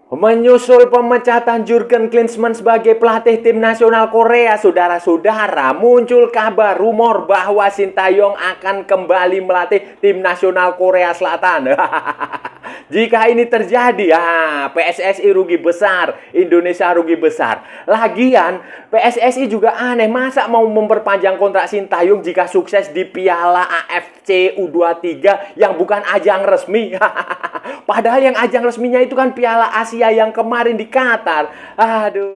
Menyusul pemecatan Jurgen Klinsmann sebagai pelatih tim nasional Korea, saudara-saudara, muncul kabar rumor bahwa Sintayong akan kembali melatih tim nasional Korea Selatan. Jika ini terjadi, PSSI rugi besar, Indonesia rugi besar. Lagian, PSSI juga aneh, masa mau memperpanjang kontrak Sintayong jika sukses di Piala AFC U23 yang bukan ajang resmi? Padahal yang ajang resminya itu kan Piala Asia yang kemarin di Qatar. Aduh.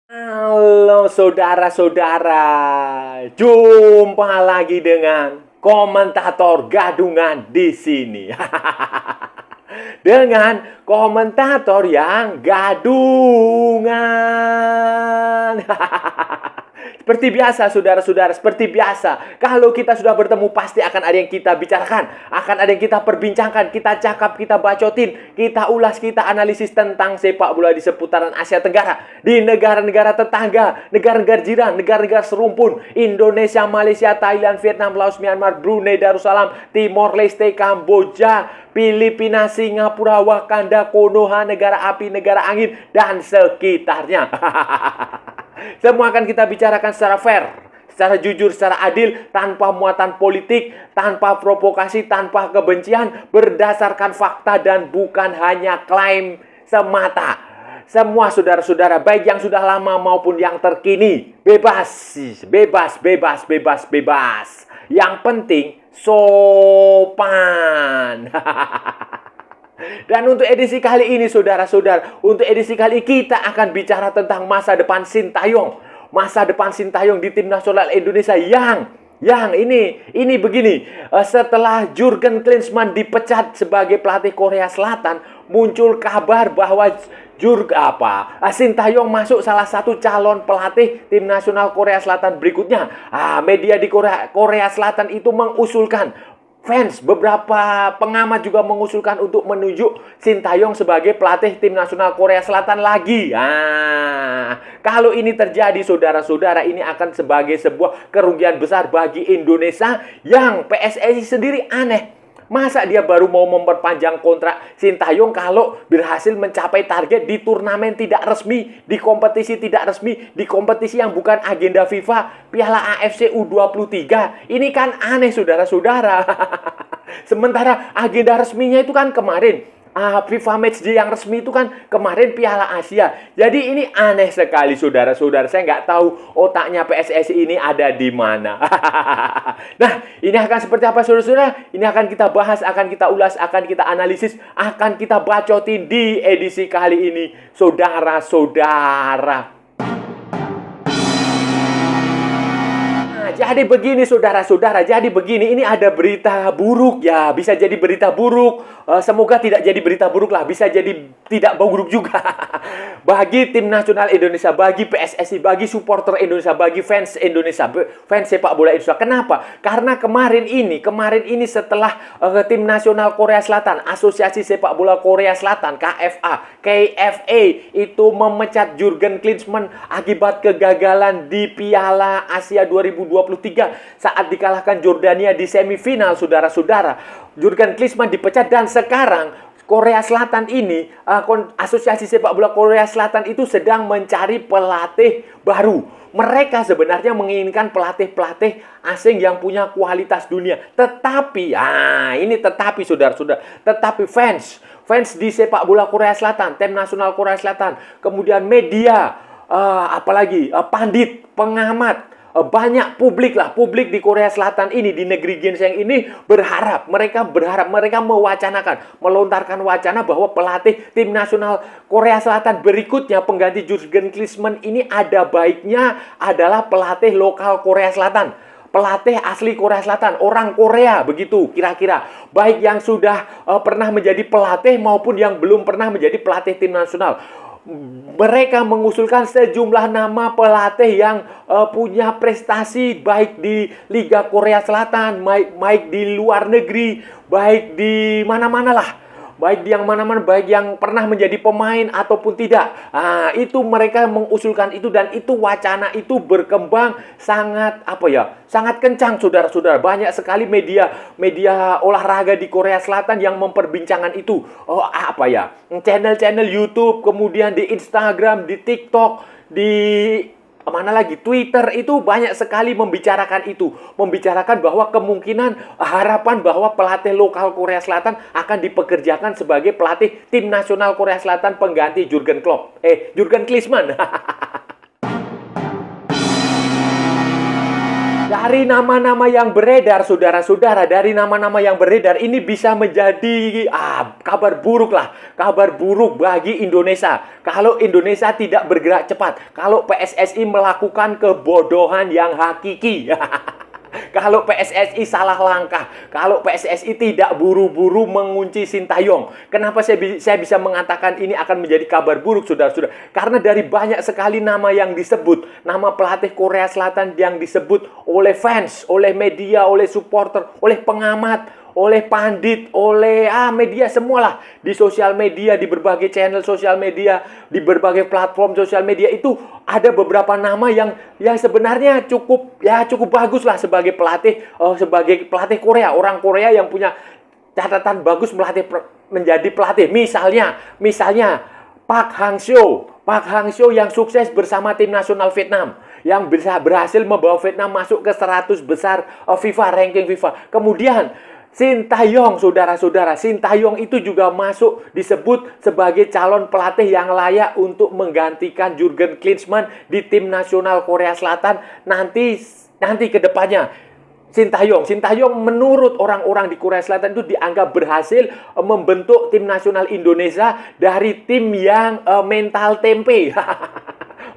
Halo saudara-saudara, jumpa lagi dengan komentator gadungan di sini. Dengan komentator yang gadungan. Seperti biasa, saudara-saudara, seperti biasa. Kalau kita sudah bertemu, pasti akan ada yang kita bicarakan. Akan ada yang kita perbincangkan, kita cakap, kita bacotin, kita ulas, kita analisis tentang sepak bola di seputaran Asia Tenggara. Di negara-negara tetangga, negara-negara jiran, negara-negara serumpun. Indonesia, Malaysia, Thailand, Vietnam, Laos, Myanmar, Brunei, Darussalam, Timor Leste, Kamboja, Filipina, Singapura, Wakanda, Konoha, negara api, negara angin, dan sekitarnya. Semua akan kita bicarakan secara fair, secara jujur, secara adil, tanpa muatan politik, tanpa provokasi, tanpa kebencian, berdasarkan fakta dan bukan hanya klaim semata. Semua saudara-saudara, baik yang sudah lama maupun yang terkini, bebas, bebas, bebas, bebas, bebas. Yang penting sopan. Dan untuk edisi kali ini, saudara-saudara, untuk edisi kali ini kita akan bicara tentang masa depan Sintayong. Masa depan Sintayong di tim nasional Indonesia yang ini begini. Setelah Jurgen Klinsmann dipecat sebagai pelatih Korea Selatan, muncul kabar bahwa Sintayong masuk salah satu calon pelatih tim nasional Korea Selatan berikutnya. Media di Korea Selatan itu mengusulkan, beberapa pengamat juga mengusulkan untuk menunjuk Sintayong sebagai pelatih tim nasional Korea Selatan lagi. Kalau ini terjadi, saudara-saudara, ini akan sebagai sebuah kerugian besar bagi Indonesia yang PSSI sendiri aneh. Masa dia baru mau memperpanjang kontrak Sintayong kalau berhasil mencapai target di turnamen tidak resmi, di kompetisi tidak resmi, di kompetisi yang bukan agenda FIFA, Piala AFC U23. Ini kan aneh, saudara-saudara. Sementara agenda resminya itu kan kemarin, FIFA Matchday yang resmi itu kan kemarin Piala Asia. Jadi ini aneh sekali, saudara-saudara. Saya nggak tahu otaknya PSSI ini ada di mana. Nah, ini akan seperti apa, saudara-saudara? Ini akan kita bahas, akan kita ulas, akan kita analisis, akan kita bacotin di edisi kali ini, saudara-saudara. Jadi begini, saudara-saudara, jadi begini, ini ada berita buruk ya, bisa jadi berita buruk, semoga tidak jadi berita buruk lah, bisa jadi tidak buruk juga. Bagi tim nasional Indonesia, bagi PSSI, bagi supporter Indonesia, bagi fans Indonesia, fans sepak bola Indonesia. Kenapa? Karena kemarin ini setelah tim nasional Korea Selatan, Asosiasi Sepak Bola Korea Selatan, KFA, itu memecat Jurgen Klinsmann akibat kegagalan di Piala Asia 2023 saat dikalahkan Jordania di semifinal, saudara-saudara. Jurgen Klinsmann dipecat dan sekarang Korea Selatan ini, Asosiasi Sepak Bola Korea Selatan itu sedang mencari pelatih baru. Mereka sebenarnya menginginkan pelatih-pelatih asing yang punya kualitas dunia. Tetapi, tetapi saudara-saudara, tetapi fans di sepak bola Korea Selatan, tim nasional Korea Selatan, kemudian media, apalagi pandit, pengamat, banyak publik di Korea Selatan ini, di negeri ginseng ini mereka mewacanakan, melontarkan wacana bahwa pelatih tim nasional Korea Selatan berikutnya pengganti Jurgen Klinsmann ini ada baiknya adalah pelatih lokal Korea Selatan. Pelatih asli Korea Selatan, orang Korea, begitu kira-kira. Baik yang sudah pernah menjadi pelatih maupun yang belum pernah menjadi pelatih tim nasional. Mereka mengusulkan sejumlah nama pelatih yang punya prestasi baik di Liga Korea Selatan, baik di luar negeri, baik di mana-mana lah. baik yang mana-mana, baik yang pernah menjadi pemain ataupun tidak. Itu mereka mengusulkan itu, dan itu wacana itu berkembang sangat sangat kencang, saudara-saudara. Banyak sekali media olahraga di Korea Selatan yang memperbincangkan itu. Channel-channel YouTube, kemudian di Instagram, di TikTok, di mana lagi, Twitter, itu banyak sekali membicarakan itu. Membicarakan bahwa kemungkinan harapan bahwa pelatih lokal Korea Selatan akan dipekerjakan sebagai pelatih tim nasional Korea Selatan pengganti Jurgen Klinsmann. Dari nama-nama yang beredar, saudara-saudara, dari nama-nama yang beredar ini bisa menjadi kabar buruk lah. Kabar buruk bagi Indonesia. Kalau Indonesia tidak bergerak cepat. Kalau PSSI melakukan kebodohan yang hakiki. Kalau PSSI salah langkah, kalau PSSI tidak buru-buru mengunci Sintayong. Kenapa saya bisa mengatakan ini akan menjadi kabar buruk, saudara-saudara? Karena dari banyak sekali nama yang disebut, nama pelatih Korea Selatan yang disebut oleh fans, oleh media, oleh supporter, oleh pengamat, oleh pandit, oleh media semualah. Di sosial media, di berbagai channel sosial media, di berbagai platform sosial media itu ada beberapa nama yang sebenarnya cukup bagus lah sebagai pelatih Korea, orang Korea yang punya catatan bagus menjadi pelatih. Misalnya Park Hang-seo yang sukses bersama tim nasional Vietnam, yang berhasil membawa Vietnam masuk ke 100 besar ranking FIFA. Kemudian Sintayong, saudara-saudara, Sintayong itu juga disebut sebagai calon pelatih yang layak untuk menggantikan Jurgen Klinsmann di tim nasional Korea Selatan nanti ke depannya. Sintayong menurut orang-orang di Korea Selatan itu dianggap berhasil membentuk tim nasional Indonesia dari tim yang mental tempe.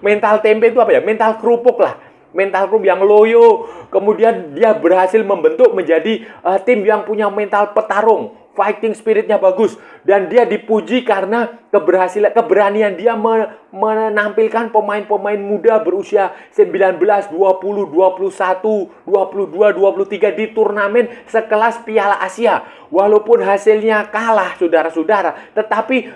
Mental tempe itu apa ya? Mental kerupuk lah. Mental kerupuk yang loyo. Kemudian dia berhasil membentuk menjadi tim yang punya mental petarung. Fighting spiritnya bagus. Dan dia dipuji karena keberanian dia menampilkan pemain-pemain muda berusia 19, 20, 21, 22, 23 di turnamen sekelas Piala Asia. Walaupun hasilnya kalah, saudara-saudara, tetapi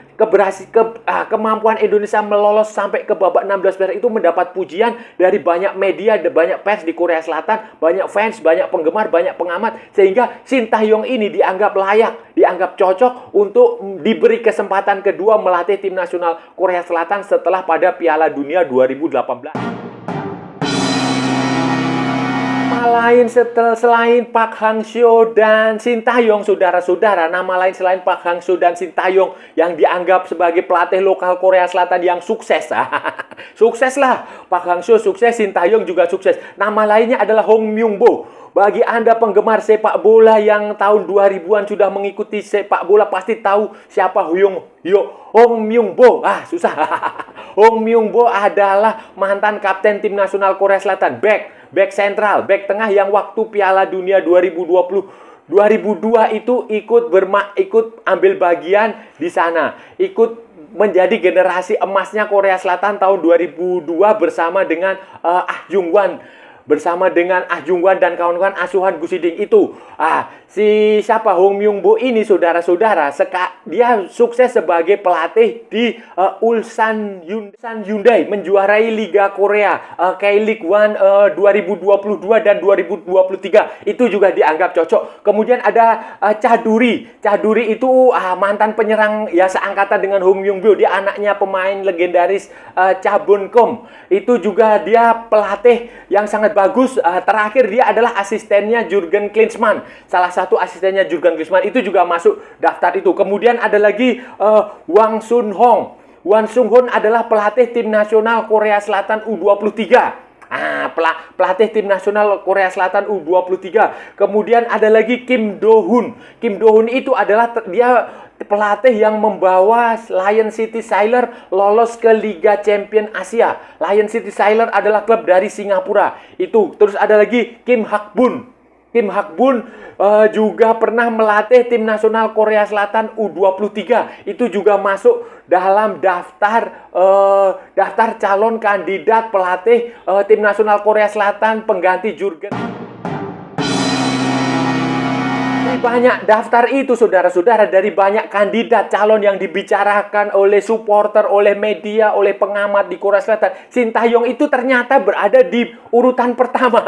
kemampuan Indonesia melolos sampai ke babak 16 besar itu mendapat pujian dari banyak media, banyak fans di Korea Selatan, banyak fans, banyak penggemar, banyak pengamat, sehingga Sintayong ini dianggap layak, dianggap cocok untuk diberi kesempatan kedua melatih tim nasional Korea Selatan setelah pada Piala Dunia 2018. Selain Park Hang-seo dan Sintayong, saudara-saudara, nama lain selain Park Hang-seo dan Sintayong yang dianggap sebagai pelatih lokal Korea Selatan yang sukses. Sukses lah, Park Hang-seo sukses, Sintayong juga sukses. Nama lainnya adalah Hong Myung-bo. Bagi Anda penggemar sepak bola yang tahun 2000-an sudah mengikuti sepak bola pasti tahu siapa Hong Myung-bo. Susah. Hong Myung-bo adalah mantan kapten tim nasional Korea Selatan, back sentral, back tengah yang waktu Piala Dunia 2002 itu ikut ambil bagian di sana, ikut menjadi generasi emasnya Korea Selatan tahun 2002 bersama dengan Ah Jung-wan dan kawan-kawan asuhan Gus Hiding itu. Hong Myung-bo ini, saudara-saudara, dia sukses sebagai pelatih di Ulsan Hyundai, menjuarai Liga Korea K-League 1 2022 dan 2023. Itu juga dianggap cocok. Kemudian ada Chaduri itu mantan penyerang ya seangkatan dengan Hong Myung-bo. Dia anaknya pemain legendaris Cha Bun-kom. Itu juga dia pelatih yang sangat bagus. Terakhir dia adalah asistennya Jurgen Klinsmann. Salah satu asistennya Jurgen Klinsmann itu juga masuk daftar itu. Kemudian ada lagi Hwang Sun-hong. Hwang Sun-hong adalah pelatih tim nasional Korea Selatan U23. Pelatih tim nasional Korea Selatan U23. Kemudian ada lagi Kim Do-hun. Kim Do-hun itu adalah dia pelatih yang membawa Lion City Sailor lolos ke Liga Champion Asia. Lion City Sailor adalah klub dari Singapura. Itu. Terus ada lagi Kim Hak-bun. Kim Hak-bun juga pernah melatih tim nasional Korea Selatan U23. Itu juga masuk dalam daftar calon kandidat pelatih tim nasional Korea Selatan pengganti Jurgen. Dari banyak daftar itu, saudara-saudara, dari banyak kandidat calon yang dibicarakan oleh supporter, oleh media, oleh pengamat di Korea Selatan, Sintayong itu ternyata berada di urutan pertama.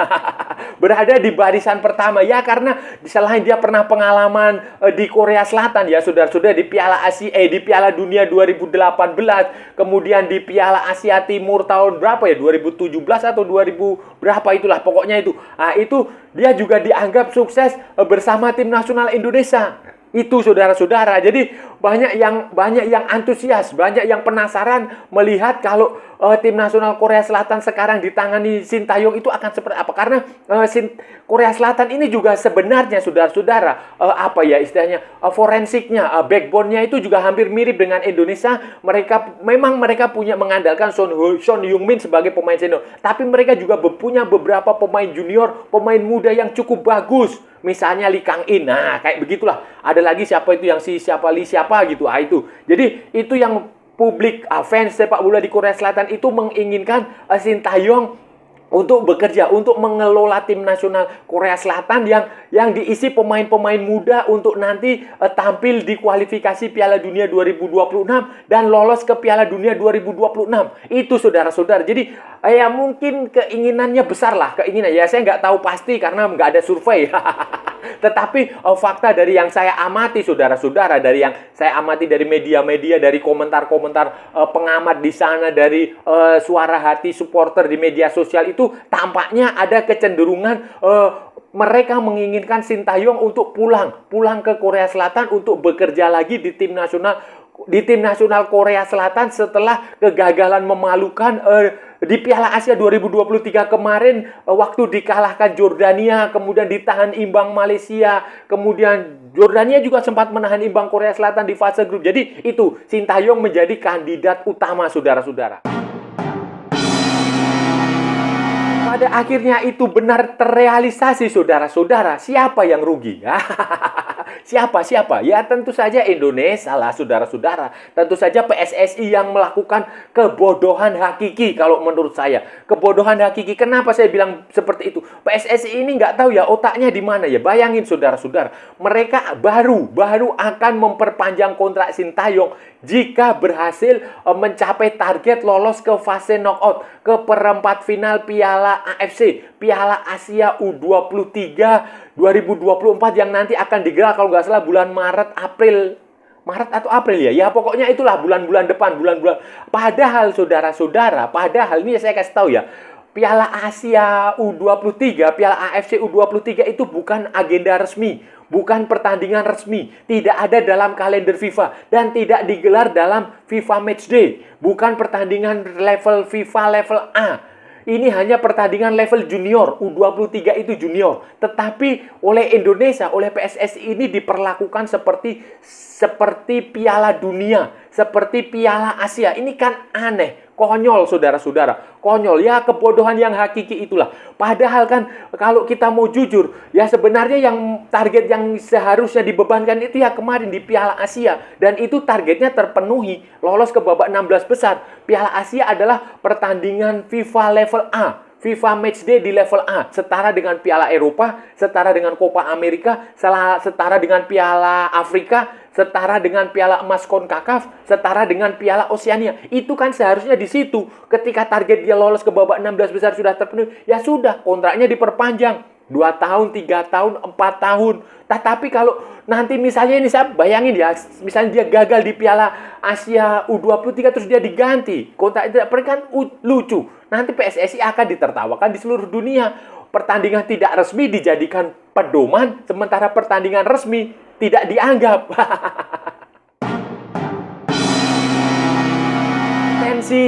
Berada di barisan pertama. Ya, karena selain dia pernah pengalaman di Korea Selatan, ya, saudara-saudara, di Piala Asia, di Piala Dunia 2018, kemudian di Piala Asia Timur tahun berapa ya? 2017 atau 2000 berapa itulah, pokoknya itu. Nah, itu dia juga dianggap sukses bersama tim nasional Indonesia. Itu, saudara-saudara. Jadi banyak yang antusias, banyak yang penasaran melihat kalau tim nasional Korea Selatan sekarang ditangani Sintayong itu akan seperti apa. Karena Korea Selatan ini juga sebenarnya, saudara-saudara, apa ya istilahnya, forensiknya, backbone-nya itu juga hampir mirip dengan Indonesia. Mereka punya mengandalkan Son Heung-min sebagai pemain senior, tapi mereka juga punya beberapa pemain junior, pemain muda yang cukup bagus. Misalnya Lee Kang-in. Nah, kayak begitulah. Ada lagi siapa itu yang siapa gitu. Ah, itu. Jadi itu yang publik, fans sepak bola di Korea Selatan itu menginginkan Sintayong untuk bekerja, untuk mengelola tim nasional Korea Selatan yang diisi pemain-pemain muda untuk nanti tampil di kualifikasi Piala Dunia 2026 dan lolos ke Piala Dunia 2026. Itu, saudara-saudara. Jadi ya mungkin keinginannya besar lah, keinginan. Ya saya nggak tahu pasti karena nggak ada survei. Tetapi fakta dari yang saya amati, saudara-saudara, dari yang saya amati dari media-media, dari komentar-komentar pengamat di sana, dari suara hati supporter di media sosial itu tampaknya ada kecenderungan mereka menginginkan Sintayong untuk pulang ke Korea Selatan untuk bekerja lagi di tim nasional Korea Selatan setelah kegagalan memalukan di Piala Asia 2023 kemarin, waktu dikalahkan Jordania, kemudian ditahan imbang Malaysia, kemudian Jordania juga sempat menahan imbang Korea Selatan di fase grup. Jadi itu, Sintayong menjadi kandidat utama, saudara-saudara. Pada akhirnya itu benar terrealisasi, saudara-saudara. Siapa yang rugi? Siapa? Ya tentu saja Indonesia lah, saudara-saudara. Tentu saja PSSI yang melakukan kebodohan hakiki kalau menurut saya. Kebodohan hakiki. Kenapa saya bilang seperti itu? PSSI ini nggak tahu ya otaknya di mana ya. Bayangin, saudara-saudara. Mereka baru akan memperpanjang kontrak Sintayong jika berhasil mencapai target lolos ke fase knockout, ke perempat final Piala AFC, Piala Asia U23 2024 yang nanti akan digelar kalau nggak salah bulan Maret atau April ya. Ya pokoknya itulah bulan-bulan depan, bulan-bulan. Padahal, saudara-saudara, ini saya kasih tahu ya, Piala Asia U23, Piala AFC U23 itu bukan agenda resmi, bukan pertandingan resmi, tidak ada dalam kalender FIFA dan tidak digelar dalam FIFA Matchday, bukan pertandingan level FIFA level A. Ini hanya pertandingan level junior, U23 itu junior. Tetapi oleh Indonesia, oleh PSSI ini diperlakukan seperti Piala Dunia, seperti Piala Asia. Ini kan aneh, konyol, saudara-saudara. Konyol, ya kebodohan yang hakiki itulah. Padahal kan kalau kita mau jujur, ya sebenarnya yang target yang seharusnya dibebankan itu ya kemarin di Piala Asia. Dan itu targetnya terpenuhi, lolos ke babak 16 besar. Piala Asia adalah pertandingan FIFA level A. FIFA Matchday di level A, setara dengan Piala Eropa, setara dengan Copa America, setara dengan Piala Afrika, setara dengan Piala Emas CONCACAF, setara dengan Piala Oceania. Itu kan seharusnya di situ. Ketika target dia lolos ke babak 16 besar sudah terpenuhi, ya sudah, kontraknya diperpanjang. 2 tahun, 3 tahun, 4 tahun. Tapi kalau nanti misalnya ini saya bayangin ya, misalnya dia gagal di Piala Asia U23 terus dia diganti, kontrak tidak kan lucu. Nanti PSSI akan ditertawakan di seluruh dunia. Pertandingan tidak resmi dijadikan pedoman, sementara pertandingan resmi tidak dianggap. Potensi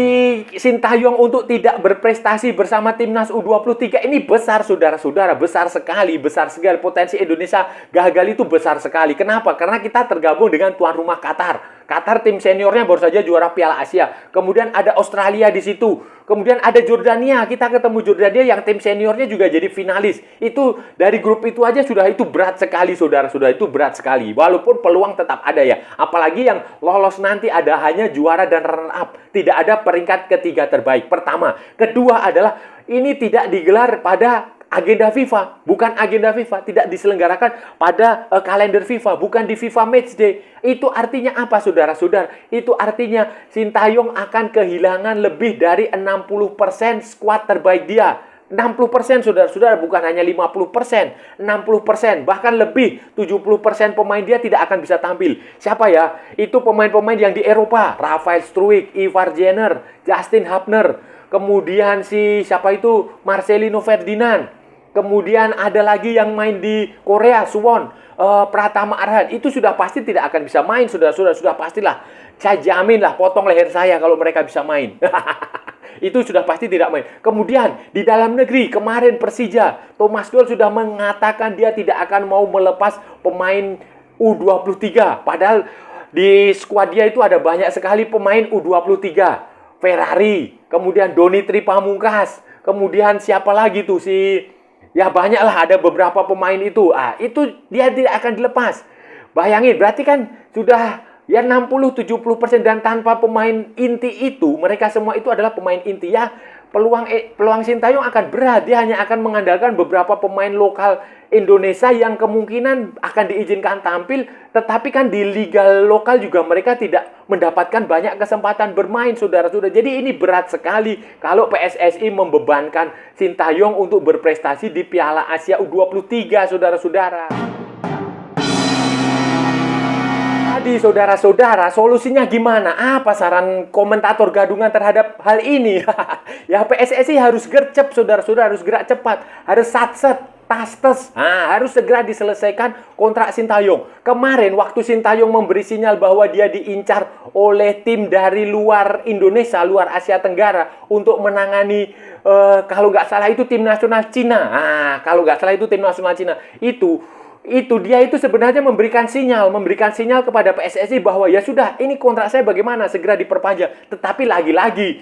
Sintayong untuk tidak berprestasi bersama timnas U23 ini besar, saudara-saudara, besar sekali. Potensi Indonesia gagal itu besar sekali. Kenapa? Karena kita tergabung dengan tuan rumah Qatar. Qatar tim seniornya baru saja juara Piala Asia. Kemudian ada Australia di situ. Kemudian ada Jordania. Kita ketemu Jordania yang tim seniornya juga jadi finalis. Itu dari grup itu aja sudah itu berat sekali, saudara-saudara. Itu berat sekali. Walaupun peluang tetap ada ya. Apalagi yang lolos nanti ada hanya juara dan runner up. Tidak ada peringkat ketiga terbaik. Pertama. Kedua adalah ini tidak digelar pada agenda FIFA, bukan agenda FIFA, tidak diselenggarakan pada kalender FIFA, bukan di FIFA Matchday. Itu artinya apa, saudara-saudara? Itu artinya Sintayong akan kehilangan lebih dari 60% skuad terbaik dia. 60%, saudara-saudara, bukan hanya 50%, 60%, bahkan lebih, 70% pemain dia tidak akan bisa tampil. Siapa ya? Itu pemain-pemain yang di Eropa, Rafael Struijk, Ivar Jenner, Justin Hubner, kemudian siapa itu? Marcelino Ferdinand. Kemudian ada lagi yang main di Korea, Suwon, Pratama Arhan. Itu sudah pasti tidak akan bisa main, saudara-saudara, sudah pastilah. Saya jamin lah, potong leher saya kalau mereka bisa main. Itu sudah pasti tidak main. Kemudian di dalam negeri kemarin Persija, Thomas Doll sudah mengatakan dia tidak akan mau melepas pemain U23. Padahal di skuad dia itu ada banyak sekali pemain U23. Ferrari, kemudian Donny Pamungkas, kemudian siapa lagi tuh ya banyaklah, ada beberapa pemain itu. Itu dia tidak akan dilepas. Bayangin, berarti kan sudah ya 60-70%, dan tanpa pemain inti itu, mereka semua itu adalah pemain inti ya, peluang Sintayong akan berat. Dia hanya akan mengandalkan beberapa pemain lokal Indonesia yang kemungkinan akan diizinkan tampil, tetapi kan di liga lokal juga mereka tidak mendapatkan banyak kesempatan bermain, saudara-saudara. Jadi ini berat sekali kalau PSSI membebankan Sintayong untuk berprestasi di Piala Asia U23, saudara-saudara. Jadi saudara-saudara, solusinya gimana? Apa saran komentator gadungan terhadap hal ini? Ya PSSI harus gercep, saudara-saudara, harus gerak cepat, harus satset, tastes. Harus segera diselesaikan kontrak Sintayong. Kemarin waktu Sintayong memberi sinyal bahwa dia diincar oleh tim dari luar Indonesia, luar Asia Tenggara untuk menangani kalau nggak salah itu tim nasional Cina. Kalau nggak salah itu tim nasional Cina. Dia itu sebenarnya memberikan sinyal kepada PSSI bahwa ya sudah, ini kontrak saya bagaimana, segera diperpanjang. Tetapi lagi-lagi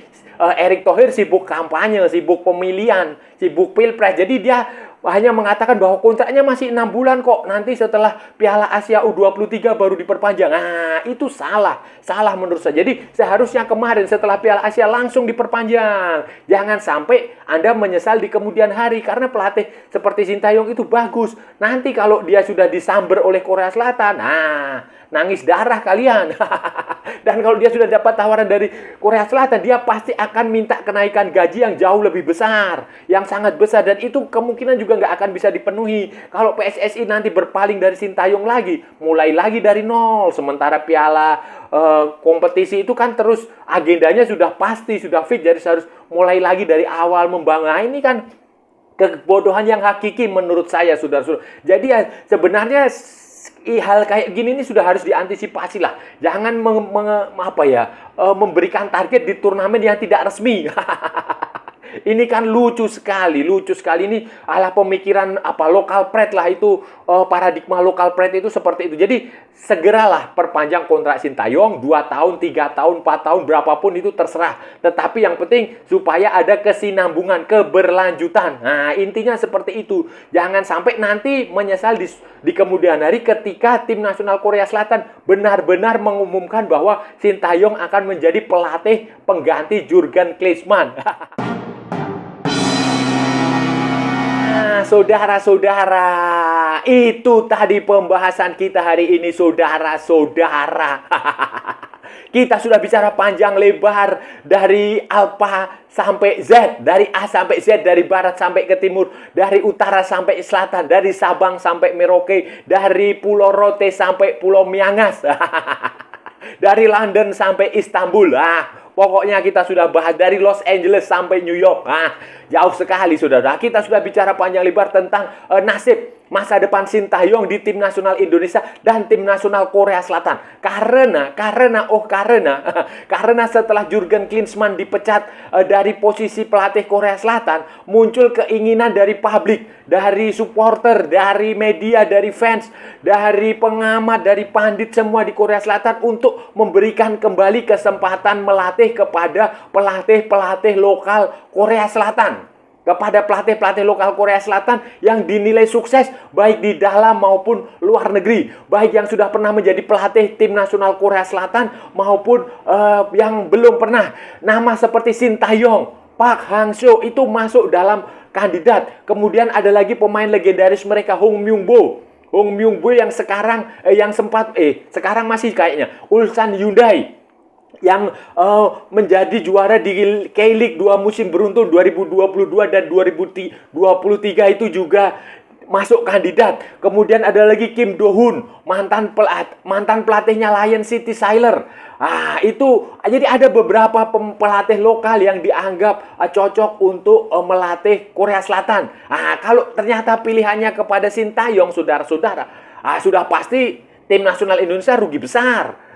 Erick Thohir sibuk kampanye, sibuk pemilihan, sibuk pilpres. Jadi dia hanya mengatakan bahwa kontraknya masih 6 bulan kok. Nanti setelah Piala Asia U23 baru diperpanjang. Itu salah menurut saya. Jadi seharusnya kemarin setelah Piala Asia langsung diperpanjang. Jangan sampai Anda menyesal di kemudian hari, karena pelatih seperti Sintayong itu bagus. Nanti kalau dia sudah disamber oleh Korea Selatan, nangis darah kalian. Dan kalau dia sudah dapat tawaran dari Korea Selatan, dia pasti akan minta kenaikan gaji yang jauh lebih besar, yang sangat besar, dan itu kemungkinan juga nggak akan bisa dipenuhi. Kalau PSSI nanti berpaling dari Sintayong lagi, mulai lagi dari nol. Sementara piala kompetisi itu kan terus agendanya sudah pasti, sudah fit, jadi harus mulai lagi dari awal membangun. Ini kan kebodohan yang hakiki menurut saya, saudara-saudara. Jadi ya sebenarnya hal kayak gini ini sudah harus diantisipasi lah. Jangan memberikan target di turnamen yang tidak resmi. Ini kan lucu sekali ini ala pemikiran lokal pride lah itu, paradigma lokal pride itu seperti itu. Jadi segeralah perpanjang kontrak Sintayong 2 tahun, 3 tahun, 4 tahun, berapapun itu terserah. Tetapi yang penting supaya ada kesinambungan, keberlanjutan. Intinya seperti itu. Jangan sampai nanti menyesal di kemudian hari ketika tim nasional Korea Selatan benar-benar mengumumkan bahwa Sintayong akan menjadi pelatih pengganti Jurgen Klinsmann. Saudara-saudara, itu tadi pembahasan kita hari ini, saudara-saudara. Kita sudah bicara panjang lebar dari Alpha sampai Z, dari A sampai Z, dari barat sampai ke timur, dari utara sampai selatan, dari Sabang sampai Merauke, dari Pulau Rote sampai Pulau Miangas, dari London sampai Istanbul. Pokoknya kita sudah bahas dari Los Angeles sampai New York. Jauh sekali, saudara. Kita sudah bicara panjang lebar tentang nasib masa depan Sintayong di tim nasional Indonesia dan tim nasional Korea Selatan. Karena setelah Jurgen Klinsmann dipecat dari posisi pelatih Korea Selatan, muncul keinginan dari publik, dari supporter, dari media, dari fans, dari pengamat, dari pandit semua di Korea Selatan untuk memberikan kembali kesempatan melatih kepada pelatih-pelatih lokal Korea Selatan. Kepada pelatih-pelatih lokal Korea Selatan yang dinilai sukses baik di dalam maupun luar negeri, baik yang sudah pernah menjadi pelatih tim nasional Korea Selatan maupun yang belum pernah. Nama seperti Sintayong Park Hang-seo itu masuk dalam kandidat. Kemudian ada lagi pemain legendaris mereka, Hong Myung-bo. Hong Myung-bo yang sekarang sekarang masih kayaknya Ulsan Hyundai yang menjadi juara di K-League 2 musim beruntun 2022 dan 2023 itu juga masuk kandidat. Kemudian ada lagi Kim Do-hoon, mantan pelatihnya Lion City Sailor. Itu jadi ada beberapa pelatih lokal yang dianggap cocok untuk melatih Korea Selatan. Kalau ternyata pilihannya kepada Sintayong, saudara-saudara, sudah pasti tim nasional Indonesia rugi besar.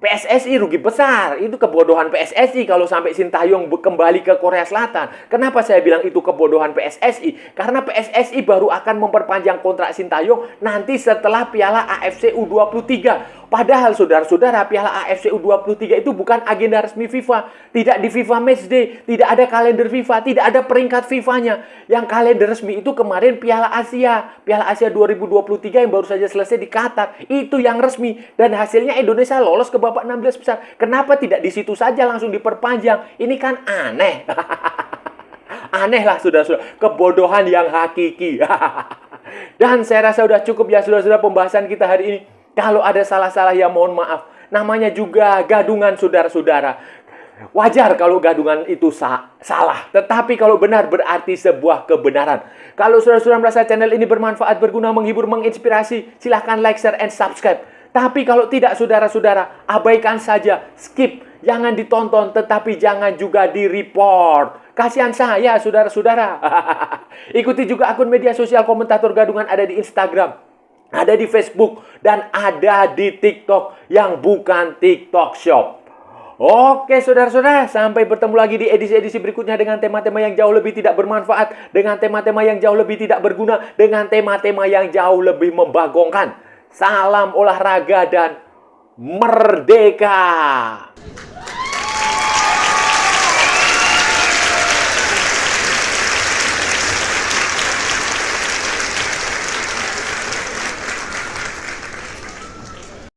PSSI rugi besar. Itu kebodohan PSSI kalau sampai Sintayong kembali ke Korea Selatan. Kenapa saya bilang itu kebodohan PSSI? Karena PSSI baru akan memperpanjang kontrak Sintayong nanti setelah Piala AFC U23. Padahal saudara-saudara, Piala AFC U23 itu bukan agenda resmi FIFA. Tidak di FIFA Matchday, tidak ada kalender FIFA, tidak ada peringkat FIFA-nya. Yang kalender resmi itu kemarin Piala Asia. Piala Asia 2023 yang baru saja selesai di Qatar. Itu yang resmi. Dan hasilnya Indonesia lolos ke babak 16 besar. Kenapa tidak di situ saja langsung diperpanjang? Ini kan aneh. Aneh lah saudara-saudara. Kebodohan yang hakiki. Dan saya rasa sudah cukup ya saudara-saudara pembahasan kita hari ini. Kalau ada salah-salah ya mohon maaf. Namanya juga gadungan saudara-saudara. Wajar kalau gadungan itu salah. Tetapi kalau benar berarti sebuah kebenaran. Kalau saudara-saudara merasa channel ini bermanfaat, berguna, menghibur, menginspirasi, silahkan like, share, and subscribe. Tapi kalau tidak saudara-saudara, abaikan saja. Skip. Jangan ditonton, tetapi jangan juga di-report. Kasihan saya saudara-saudara. Ikuti juga akun media sosial Komentator Gadungan ada di Instagram. Ada di Facebook dan ada di TikTok yang bukan TikTok Shop. Oke saudara-saudara, sampai bertemu lagi di edisi-edisi berikutnya dengan tema-tema yang jauh lebih tidak bermanfaat, dengan tema-tema yang jauh lebih tidak berguna, dengan tema-tema yang jauh lebih membagongkan. Salam olahraga dan merdeka!